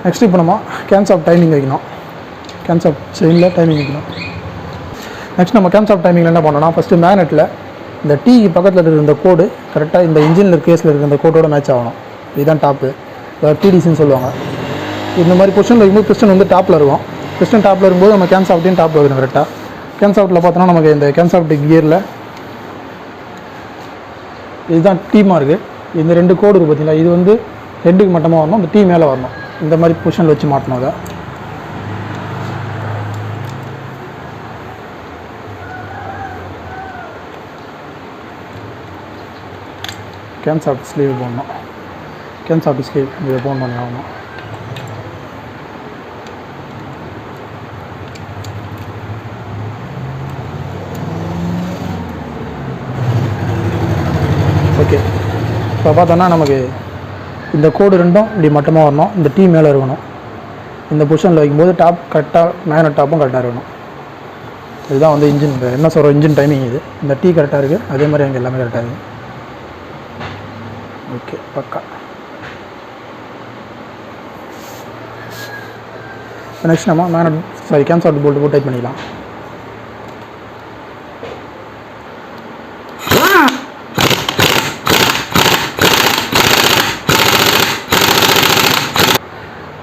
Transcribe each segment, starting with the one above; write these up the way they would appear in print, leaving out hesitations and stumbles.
Next இப்போ நம்ம Cannes of timing வைக்கணும். கேன்ஸ் ஆஃப் செயினில் டைமிங் வைக்கணும். நெக்ஸ்ட் நம்ம கேன்ஸ் ஆஃப் டைமிங்கில் என்ன பண்ணோம்னா, ஃபஸ்ட்டு மேக்னெட்டில் இந்த டீ பக்கத்தில் இருக்கிற இந்த கோடு கரெக்டாக இந்த இன்ஜினில் கேஸில் இருக்கிற இந்த கோடோட மேட்ச் ஆகணும். இதுதான் டாப்பு, அதாவது டிடிசின்னு சொல்லுவாங்க. இந்த மாதிரி பொசிஷனில் இருக்கும்போது பிஸ்டன் வந்து டாப்பில் இருக்கும். பிஸ்டன் டாப்பில் இருக்கும்போது நம்ம கேன்ஸ் ஆஃப்டையும் டாப்பில் வைக்கணும் கரெக்டாக. கேன்ஸ் ஆஃப்ட்டில் பார்த்தோன்னா நமக்கு இந்த கேன்ஸ் ஆஃப்ட் கியரில் இதுதான் டீ மார்க்கு. இந்த 2 கோடு இருக்குது பார்த்தீங்களா, இது வந்து ஹெட்டுக்கு மட்டமாக வரணும், இந்த டீ மேலே வரணும். இந்த மாதிரி பொசிஷனில் வச்சு மாட்டணும். அதை கேன்ஸ் ஆஃப்ட் ஸ்லீவ் போடணும். கேன்ஸ் ஆஃப்ட் ஸ்லீவ் இதை போடணும் ஆகணும். ஓகே, இப்போ பார்த்தோன்னா நமக்கு இந்த கோடு ரெண்டும் இப்படி மட்டமாக வரணும், இந்த டீ மேலே இருக்கணும். இந்த பொசிஷனில் வைக்கும்போது டாப் கரெக்டாக மேக்னெட் டாப்பும் கரெக்டாக இருக்கணும். இதுதான் வந்து இன்ஜின் என்ன சொல்கிற இன்ஜின் டைமிங். இது இந்த டீ கரெக்டாக இருக்குது, அதே மாதிரி அங்கே எல்லாமே கரெக்டாக இருக்குது. ஓகே, பக்கா. நெக்ஸ்ட் நம்ம மேக்னெட் கேன்ஸ் ஆஃப்ட் போல்ட் போட்டு டைட் பண்ணிக்கலாம்.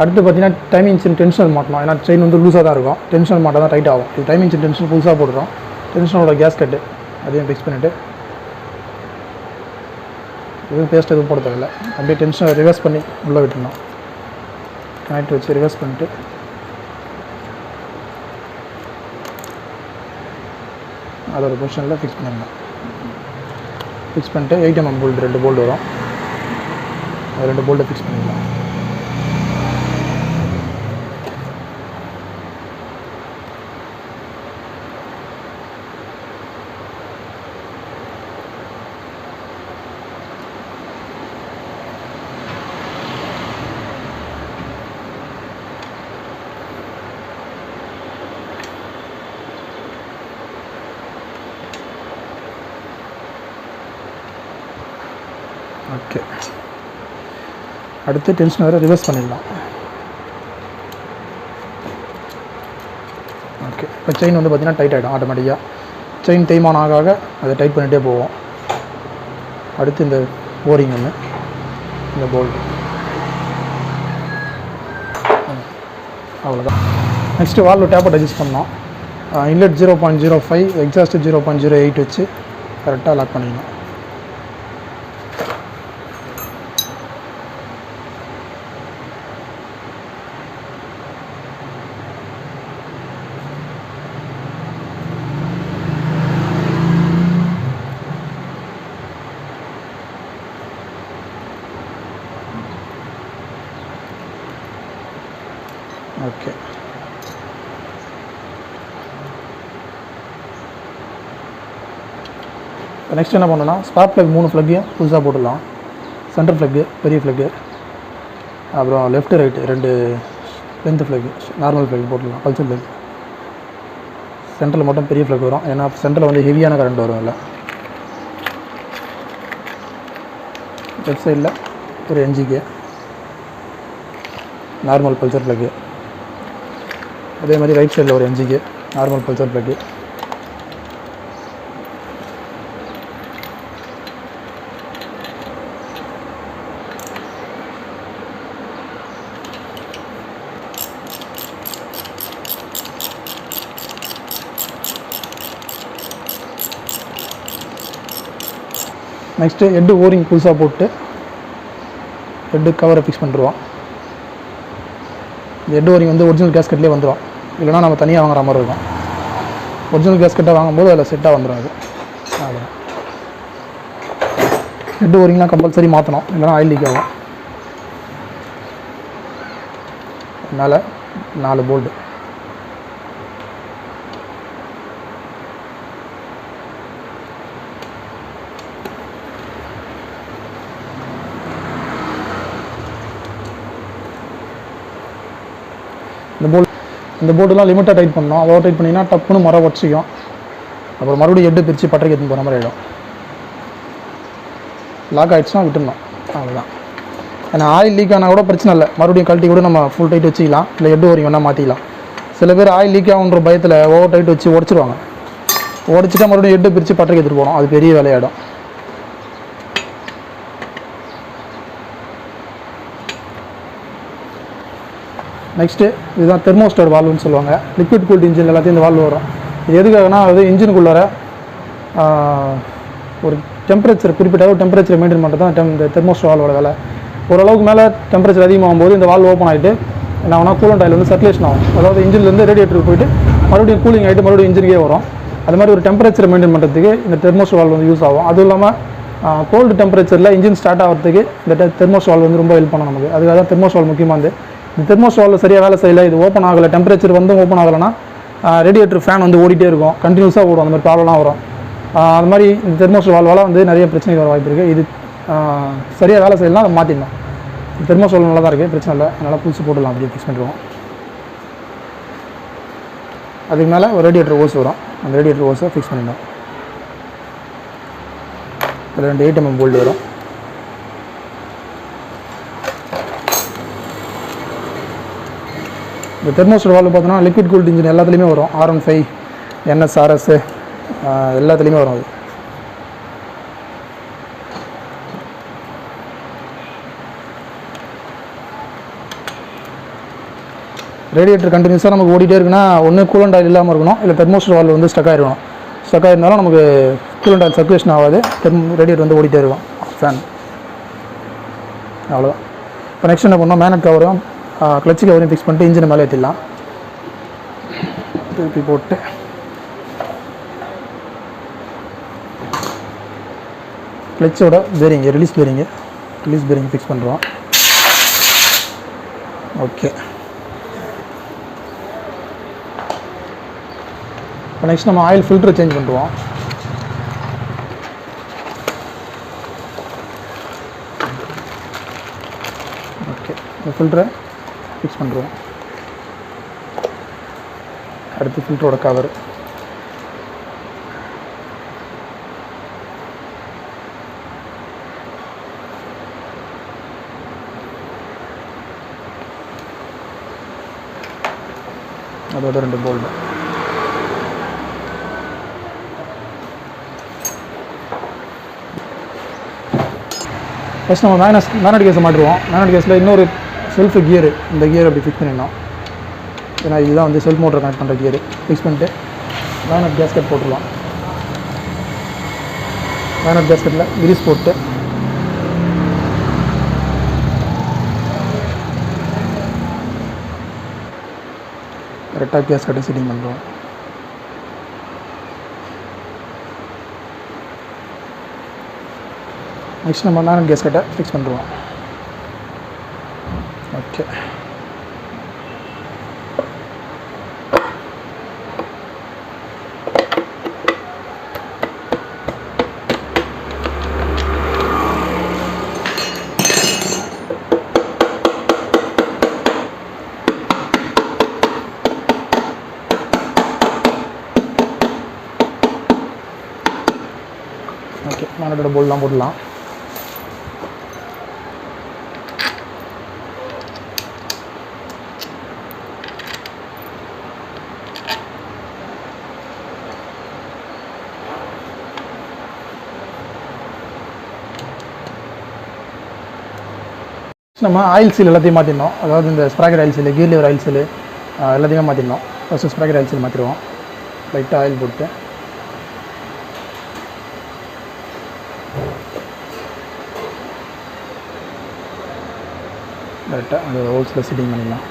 அடுத்து பார்த்தீங்கன்னா டைமிங் செயின் டென்ஷனல் மாட்டணும். ஏன்னா செயின் வந்து லூஸாக தான் இருக்கும், டென்ஷனல் மாட்டால் தான் டைட் ஆகும். இது டைமிங் செயின் டென்ஷன் புதுசாக போட்டுறோம். டென்ஷனோட கேஸ் கட்டு அதையும் ஃபிக்ஸ் பண்ணிவிட்டு எதுவும் பேஸ்ட் எதுவும் போட தேவையில்லை. அப்படியே டென்ஷனை ரிவர்ஸ் பண்ணி உள்ளே விட்டுருணும். கனெக்ட் வச்சு ரிவர்ஸ் பண்ணிட்டு அதோட பொசிஷனில் ஃபிக்ஸ் பண்ணிடணும். ஃபிக்ஸ் பண்ணிட்டு 8 mm போல்ட் 2 போல்ட் வரும், அது 2 போல்ட்டை ஃபிக்ஸ் பண்ணிடலாம். ஓகே, அடுத்து டென்ஷன் வேறு ரிவர்ஸ் பண்ணிடலாம். ஓகே, இப்போ செயின் வந்து பார்த்திங்கன்னா டைட் ஆகிடும் ஆட்டோமேட்டிக்காக. செயின் தேய்மானம் ஆக ஆக அதை டைட் பண்ணிகிட்டே போவோம். அடுத்து இந்த ஓரிங் ஒன்று, இந்த போல்ட், அவ்வளோதான். நெக்ஸ்ட்டு வால்வு டேப்பை அட்ஜஸ்ட் பண்ணோம். இன்லெட் 0.05, எக்ஸாஸ்ட்டு 0.08 வச்சு கரெக்டாக லாக் பண்ணிக்கணும். ஓகே, நெக்ஸ்ட் என்ன பண்ணணும்னா ஸ்பார்க் ப்ளக் 3 ஃப்ளக்கையும் புதுசாக போட்டுடலாம். சென்டர் ஃப்ளக்கு, பெரிய ஃப்ளக்கு, அப்புறம் left right 2 length plug, normal plug போட்டுடலாம். பல்சர் ஃப்ளக் சென்டரில் மட்டும் பெரிய ஃப்ளக் வரும், ஏன்னா சென்டரில் வந்து ஹெவியான கரண்ட் வரும். இல்லை லெஃப்ட் சைடில் ஒரு என்ஜிக்கு நார்மல் பல்சர் ஃப்ளக்கு, அதே மாதிரி ரைட் சைடில் ஒரு என்ஜிக்கு normal Pulsar plug. Next head O ring புதுசாக போட்டு ஹெட்டு கவரை ஃபிக்ஸ் பண்ணிடுவோம். இந்த ஹெட் ஓரிங் வந்து ஒரிஜினல் கேஸ்கெட்லேயே வந்துடும், இல்லைனா நம்ம தனியாக வாங்குற மாதிரி இருக்கும். ஒரிஜினல் கேஸ்கெட்டாக வாங்கும்போது அதில் செட்டாக வந்துடும். அது அவ்வளோ. ஹெட் ஓரிங்லாம் கம்பல்சரி மாற்றணும், இல்லைனா ஆயில் லீக் ஆகும். அதனால் 4 போல்டு. இந்த போல்டுலாம் லிமிட்டாக டைட் பண்ணணும். அவ்வளோ டைட் பண்ணிங்கன்னா டப்புன்னு மரம் உடச்சிக்கும். அப்புறம் மறுபடியும் ஹெட்டு பிரித்து பட்டறைக்கு எடுத்துன்னு போகிற மாதிரி ஆகிடும். லாக் ஆகிடுச்சுன்னா விட்டுடணும், அவ்வளோதான். ஏன்னா ஆயில் லீக் ஆனால் கூட பிரச்சனை இல்லை, மறுபடியும் கழட்டி கூட நம்ம ஃபுல் டைட் வச்சுக்கலாம், இல்லை ஹெட் ஓரிங் வேணால் மாற்றிக்கலாம். சில பேர் ஆயில் லீக் ஆகுன்ற பயத்தில் ஓவர் டைட் வச்சு உடச்சிருவாங்க. உடச்சிட்டா மறுபடியும் ஹெட்டு பிரித்து பட்டறைக்கு எடுத்துகிட்டு போகணும், அது பெரிய வேலையாயிடும். நெக்ஸ்ட்டு இதுதான் தெர்மோஸ்டாட் வால்வுன்னு சொல்லுவாங்க. லிக்விட் கூல்ட் இன்ஜின் எல்லாத்தையும் இந்த வால்வு வரும். இது எதுக்காகனா அது இன்ஜினுக்குள்ளார ஒரு டெம்பரேச்சர், குறிப்பிட்ட அளவு டெம்பரேச்சரை மெயின்டைன் பண்ணுறது தான் இந்த தெர்மோஸ்டாட் வால்வோட வேலை. ஓரளவுக்கு மேலே டெம்பரேச்சர் அதிகமாகும் போது இந்த வால்வு ஓப்பன் ஆகிட்டு என்ன ஆகுனா கூலண்ட் ஆயில் வந்து சர்க்குலேஷன் ஆகும். அதாவது இன்ஜின்லேருந்து ரேடியேட்டருக்கு போயிட்டு மறுபடியும் கூலிங் ஆகிட்டு மறுபடியும் இன்ஜினுக்கே வரும். அது மாதிரி ஒரு டெம்பரேச்சரை மெயின்டைன் பண்ணுறதுக்கு இந்த தெர்மோஸ்டாட் வால்வு வந்து யூஸ் ஆகும். அதுவும் இல்லாமல் கோல்டு டெம்பரேச்சரில் இன்ஜின் ஸ்டார்ட் ஆகிறதுக்கு இந்த தெர்மோஸ்டாட் வால்வு வந்து ரொம்ப ஹெல்ப் பண்ணும் நமக்கு. அதுக்காக தான் தெர்மோஸ்டாட் வால்வு முக்கியமானது. இந்த தெர்மோஸ்டாட் வால்வு சரியாக வேலை செய்யலை, இது ஓப்பன் ஆகலை, டெம்பரேச்சர் வந்து ஓப்பன் ஆகலைன்னா ரேடியேட்டர் ஃபேன் வந்து ஓடிட்டே இருக்கும், கண்டினியூஸாக ஓடும், அந்த மாதிரி ப்ராப்ளம்லாம் வரும். அது மாதிரி இந்த தெர்மோஸ்டாட் வால்வால் வந்து நிறைய பிரச்சனைகள் வர வாய்ப்பு இருக்குது. இது சரியாக வேலை செய்யலாம், அதை மாற்றிடணும். தெர்மோஸ்டாட் நல்லா தான் இருக்குது, பிரச்சனை இல்லை, அதனால் புதுசு போட்டுடலாம், அப்படியே ஃபிக்ஸ் பண்ணிடுவோம். அதுக்கு மேலே ஒரு ரேடியேட்டர் ஓஸ் வரும், அந்த ரேடியேட்டர் ஓஸை ஃபிக்ஸ் பண்ணிடணும். அதில் 2 8mm போல்டு வரும். இந்த தெர்மோஸ்டாட் வால்வு பார்த்தோன்னா லிக்விட் கூல்ட் இன்ஜின் எல்லாத்துலேயுமே வரும். R15, NS, RS எல்லாத்துலேயுமே வரும். அது ரேடியேட்டர் கண்டினியூஸாக நமக்கு ஓடிட்டே இருக்குன்னா ஒன்று கூலண்ட் ஆயில் இல்லாமல் இருக்கணும், இல்லை தெர்மோஸ்டாட் வால்வு வந்து ஸ்டக் ஆகிருக்கணும். ஸ்டக் ஆகிருந்தாலும் நமக்கு கூலண்ட் ஆயில் சர்க்குலேஷன் ஆகாது, ரேடியேட்டர் வந்து ஓடிட்டே இருக்கும் ஃபேன். அவ்வளோதான். இப்போ நெக்ஸ்ட் என்ன பண்ணோம், மேனட் கவரும் கிளச்சு கவரையும் ஃபிக்ஸ் பண்ணிட்டு இன்ஜினை மேலே ஏற்றிடலாம். திருப்பி போட்டு கிளச்சோட பேரிங்கு ரிலீஸ் பேரிங் ஃபிக்ஸ் பண்ணுறோம். ஓகே. இப்போ நெக்ஸ்ட் நம்ம ஆயில் ஃபில்டரை சேஞ்ச் பண்ணுவோம். ஓகே, இந்த ஃபில்டரை ஃபிக்ஸ் பண்ணுறோம். அடுத்து ஃபில்டரோட கவர். அதோட 2 போல்டு. ஃபஸ்ட் நம்ம மேனட் கேஸை மாட்டுவோம். மேனட் கேஸில் இன்னொரு செல்ஃப் கியரு, இந்த கியர் அப்படி ஃபிக்ஸ் பண்ணிடணும். ஏன்னா இதுதான் வந்து செல்ஃப் மோட்டர் கனெக்ட் பண்ணுற கியரு. ஃபிக்ஸ் பண்ணிட்டு மேனட் கேஸ்கெட் போட்டுடலாம். மேனட் கேஸ்கெட்டில் கிரீஸ் போட்டு கரெக்டாக கேஸ்கெட்டை செட்டிங் பண்ணுறோம். நெக்ஸ்ட் நம்ம மேனட் கேஸ்கெட்டை ஃபிக்ஸ் பண்ணுறோம். ஓகே. ஓகே, மேனட்டோட போல்டெலாம் போடலாம். நம்ம ஆயில் சீல் எல்லாத்தையும் மாற்றிடணும். அதாவது இந்த sprocket oil seal, gear lever oil seal எல்லாத்தையுமே மாற்றிடணும். ஃபஸ்ட்டு ஸ்ப்ராக்கெட் ஆயில் சீல் மாற்றிடுவோம். லைட்டாக ஆயில் போட்டு லைட்டாக அந்த ஹோல்ஸில் செட்டிங் பண்ணிடலாம்.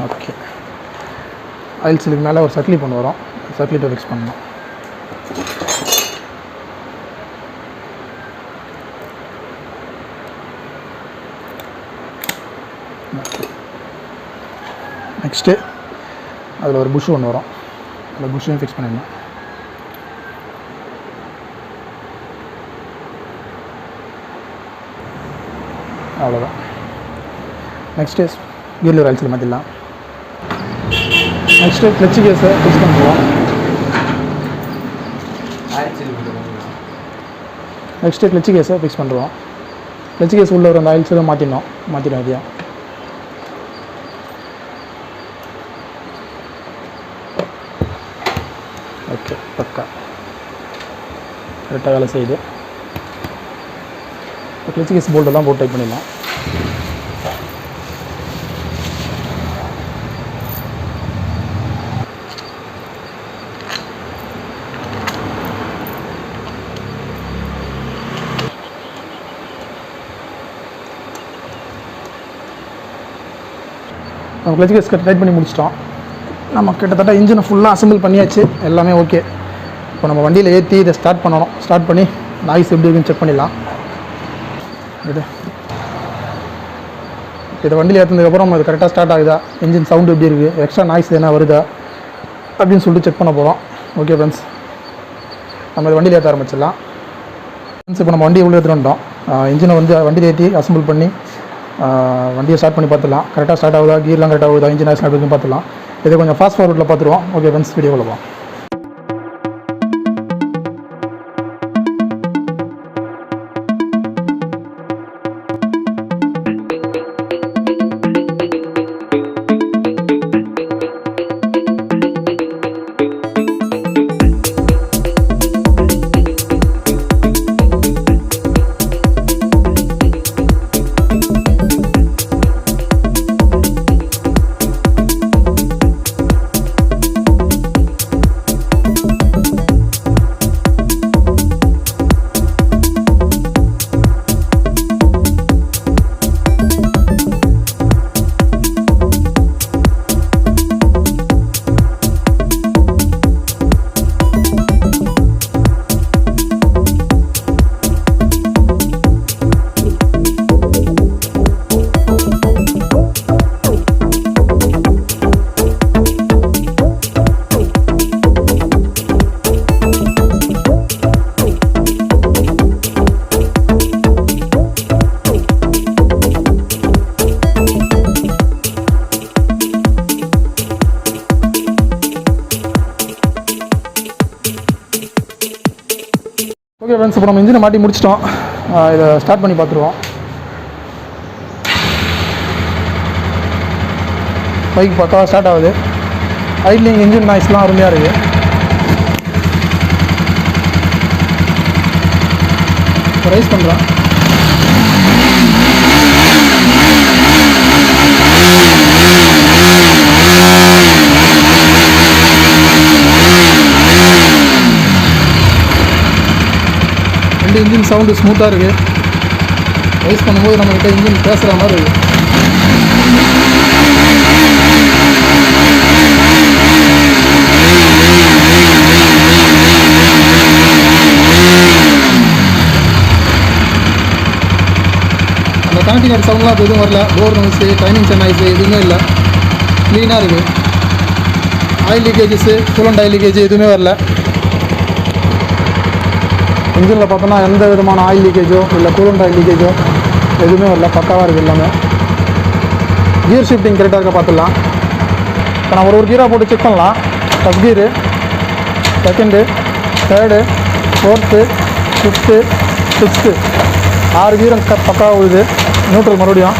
ஓகே, ஆயில் சீலுக்கு மேலே ஒரு சர்க்லி பண்ண வரும், சர்க்லிட்டை ஃபிக்ஸ் பண்ணணும். நெக்ஸ்ட்டு அதில் ஒரு புஷ் ஒன்று வரும், அந்த புஷ்ஷையும் ஃபிக்ஸ் பண்ணிடணும். அவ்வளோதான். நெக்ஸ்ட்டு கீர் லிவர் ஆயில் சீல் மாற்றிடலாம். நெக்ஸ்ட்டு கிளட்ச் கேஸை ஃபிக்ஸ் பண்ணுவோம். நெக்ஸ்ட்டு கிளட்ச் கேஸை ஃபிக்ஸ் பண்ணுறோம். கிளட்ச் கேஸ் உள்ள ஒரு அந்த ஆயில் சீலை மாற்றிடும் இதையா. ஓகே, பக்கா கரெக்டாக வேலை செய்யுது. கிளட்ச் கேஸ் போல்ட்டெல்லாம் போட்டு டைட் பண்ணிடலாம். நம்ம கிளட்ச் கேஸ் டைட் பண்ணி முடிச்சிட்டோம். நம்ம கிட்டத்தட்ட இன்ஜினை ஃபுல்லாக அசம்பிள் பண்ணியாச்சு, எல்லாமே ஓகே. இப்போ நம்ம வண்டியில் ஏற்றி இதை ஸ்டார்ட் பண்ணணும். ஸ்டார்ட் பண்ணி நாய்ஸ் எப்படி இருக்குன்னு செக் பண்ணிடலாம். இதை வண்டியில் ஏற்றினதுக்கப்புறம் அது கரெக்டாக ஸ்டார்ட் ஆகுதா, இன்ஜின் சவுண்டு எப்படி இருக்குது, எக்ஸ்ட்ரா நாய்ஸ் எதனா வருதா அப்படின்னு சொல்லிட்டு செக் பண்ண போகிறோம். ஓகே ஃப்ரெண்ட்ஸ், நம்ம இது வண்டியில் ஏற்ற ஆரம்பிச்சிடலாம். ஃப்ரெண்ட்ஸ், இப்போ நம்ம வண்டியை உள்ளே எடுத்துகிட்டு வந்துட்டோம். இன்ஜினை வந்து வண்டியில் ஏற்றி அசம்பிள் பண்ணி வண்டியை ஸ்டார்ட் பண்ணி பார்த்துலாம். கரெக்டாக ஸ்டார்ட் ஆகுதா, கீர்லாம் கரெக்டாக ஆகுதா, இன்ஜின் நாய்ஸ் எப்படி பார்த்துலாம். இதை கொஞ்சம் ஃபாஸ்ட் ஃபார்வர்டில் பார்த்துருவோம். ஓகே ஃப்ரெண்ட்ஸ், வீடியோவில் போகலாம். ஓகே ஃப்ரெண்ட்ஸ், இப்போ நம்ம இன்ஜினை மாட்டி முடிச்சிட்டோம். இதை ஸ்டார்ட் பண்ணி பார்த்துருவோம். பைக் பக்காவாக ஸ்டார்ட் ஆகுது. ஐட்லிங் இன்ஜின் நாய்ஸ்லாம் அருமையாக இருக்குது. ரைஸ் பண்ணுறோம். ரெண்டு இன்ஜின் சவுண்டு ஸ்மூத்தாக இருக்குது. ரைஸ் பண்ணும்போது நம்மகிட்ட இன்ஜின் பேசுகிற மாதிரி இருக்குது. அந்த கனெக்டிங் ஆட் சவுண்ட்லாம் இப்போ எதுவும் வரல. டோர் நாய்ஸு, டைமிங் நாய்ஸு எதுவுமே இல்லை. க்ளீனாக இருக்குது. ஆயில் லீக்கேஜஸ்ஸு, கூலண்ட் ஆயில் லீக்கேஜ் எதுவுமே வரல. இன்ஜினில் பார்த்தோன்னா எந்த விதமான ஆயில் லீக்கேஜோ இல்லை கூலண்ட் ஆயில் லீக்கேஜோ எதுவுமே வரல. பக்காவாக இருக்குது எல்லாமே. கியர் ஷிஃப்டிங் கரெக்டாக இருக்க பார்த்துடலாம். இப்போ நான் ஒரு கீராக போட்டு செக் பண்ணலாம். First gear, second, third, fourth, fifth, sixth, 6 கீரும் பக்காவாக விழுது. நியூட்ரல் மறுபடியும்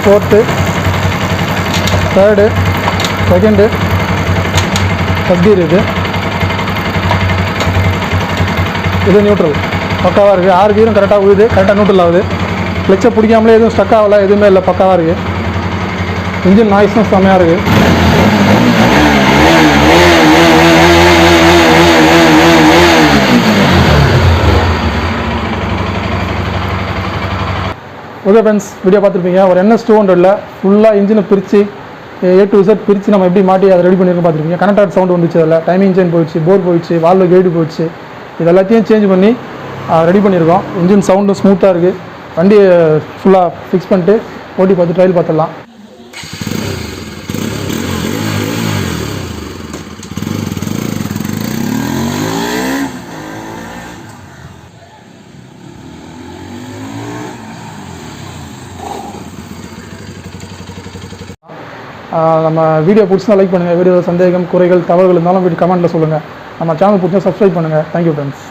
fourth, third, second, first gear இது நியூட்ரல் பக்காவாக இருக்குது. 6 கீரும் கரெக்டாக விழுது, கரெக்டாக நியூட்ரல் ஆகுது. கிளச்சை பிடிக்காமலே எதுவும் ஸ்டக் ஆகலை, எதுவுமே இல்லை, பக்காவாக இருக்குது. இன்ஜின் நாய்ஸும் செம்மையாக இருக்குது. ஓகே ஃப்ரெண்ட்ஸ், வீடியோ பார்த்துருப்பீங்க. ஒரு NS 200 ஃபுல்லாக இன்ஜினை பிரித்து A to Z பிரித்து நம்ம எப்படி மாட்டி அதை ரெடி பண்ணியிருக்கோம் பார்த்துருப்பீங்க. கனெக்டட் சவுண்டு வந்துச்சு, அதில் டைமிங் செயின் போயிடுச்சு, போர் போயிடுச்சு, வால்வு கைடு போயிடுச்சு. இது எல்லாத்தையும் சேஞ்ச் பண்ணி ரெடி பண்ணியிருக்கோம். இன்ஜின் சவுண்டும் ஸ்மூத்தாக இருக்குது. வண்டியை ஃபுல்லாக ஃபிக்ஸ் பண்ணிட்டு ஓட்டி பார்த்து ட்ரையல் பார்த்துடலாம். நம்ம வீடியோ பிடிச்சினா லைக் பண்ணுங்கள். வீடியோ சந்தேகம் குறைகள் தவறுகள் இருந்தாலும் வீடியோ கமெண்ட்டில் சொல்லுங்கள். நம்ம சேனல் பிடிச்சா சப்ஸ்கிரைப் பண்ணுங்கள். Thank you friends.